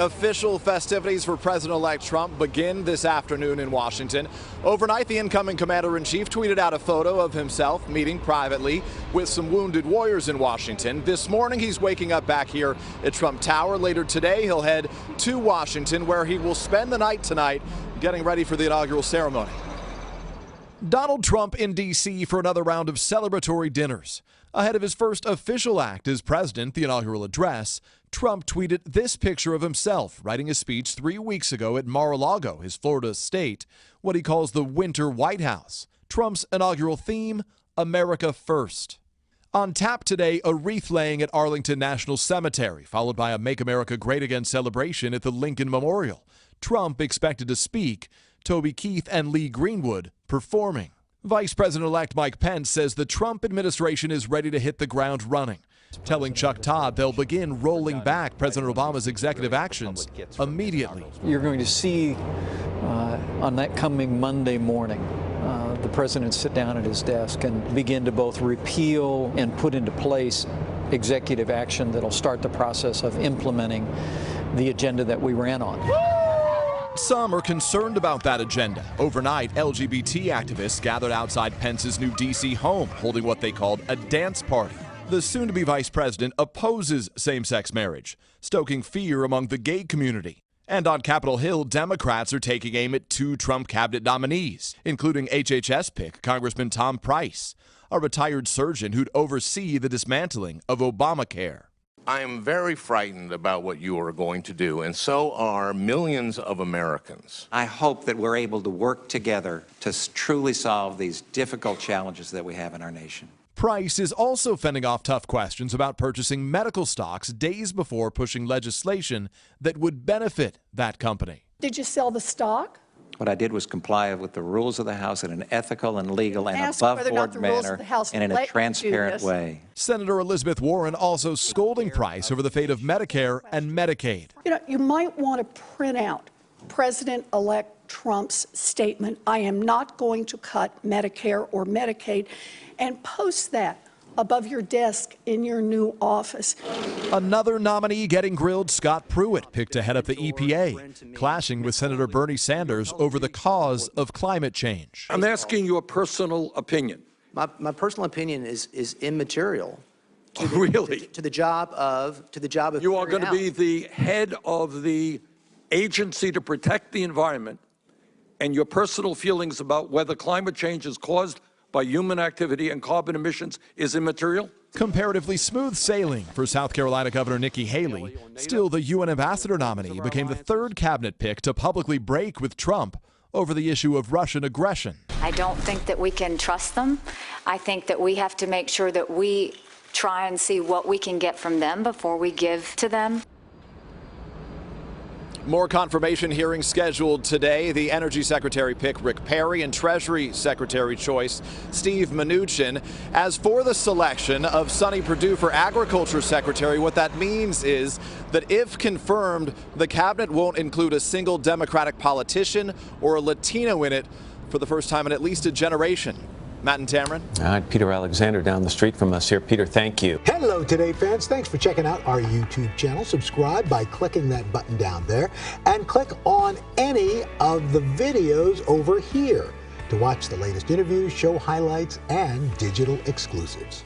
official festivities for President-elect Trump begin this afternoon in Washington. Overnight, the incoming commander-in-chief tweeted out a photo of himself meeting privately with some wounded warriors in Washington. This morning, he's waking up back here at Trump Tower. Later today, he'll head to Washington, where he will spend the night tonight getting ready for the inaugural ceremony. Donald Trump in D.C. for another round of celebratory dinners. Ahead of his first official act as president, the inaugural address, Trump tweeted this picture of himself writing a speech 3 weeks ago at Mar-a-Lago, his Florida estate, what he calls the Winter White House. Trump's inaugural theme, America First. On tap today, a wreath laying at Arlington National Cemetery, followed by a Make America Great Again celebration at the Lincoln Memorial. Trump expected to speak, Toby Keith and Lee Greenwood performing. Vice President-elect Mike Pence says the Trump administration is ready to hit the ground running, telling Chuck Todd they'll begin rolling back President Obama's executive actions immediately. You're going to see on that coming Monday morning, the president sit down at his desk and begin to both repeal and put into place executive action that'll start the process of implementing the agenda that we ran on. Some are concerned about that agenda. Overnight, LGBT activists gathered outside Pence's new D.C. home, holding what they called a dance party. The soon-to-be vice president opposes same-sex marriage, stoking fear among the gay community. And on Capitol Hill, Democrats are taking aim at 2 Trump cabinet nominees, including HHS pick Congressman Tom Price, a retired surgeon who'd oversee the dismantling of Obamacare. I am very frightened about what you are going to do, and so are millions of Americans. I hope that we're able to work together to truly solve these difficult challenges that we have in our nation. Price is also fending off tough questions about purchasing medical stocks days before pushing legislation that would benefit that company. Did you sell the stock? What I did was comply with the rules of the House in an ethical and legal and above-board manner and in a transparent way. Senator Elizabeth Warren also scolding Price over the fate of Medicare and Medicaid. You know, you might want to print out President-elect Trump's statement, I am not going to cut Medicare or Medicaid, and post that above your desk in your new office. Another nominee getting grilled, Scott Pruitt, picked to head up the EPA, clashing with Senator Bernie Sanders over the cause of climate change. I'm asking you a personal opinion. My personal opinion is immaterial. Really? To the job of you are going to be the head of the agency to protect the environment, and your personal feelings about whether climate change is caused by human activity and carbon emissions is immaterial? Comparatively smooth sailing for South Carolina Governor Nikki Haley. Still, the UN ambassador nominee became the 3rd cabinet pick to publicly break with Trump over the issue of Russian aggression. I don't think that we can trust them. I think that we have to make sure that we try and see what we can get from them before we give to them. More confirmation hearings scheduled today. The Energy Secretary pick Rick Perry and Treasury Secretary choice Steve Mnuchin. As for the selection of Sonny Perdue for Agriculture Secretary, what that means is that if confirmed, the cabinet won't include a single Democratic politician or a Latino in it for the first time in at least a generation. Matt and Tamron. All right, Peter Alexander down the street from us here. Peter, thank you. Hello, Today fans. Thanks for checking out our YouTube channel. Subscribe by clicking that button down there and click on any of the videos over here to watch the latest interviews, show highlights, and digital exclusives.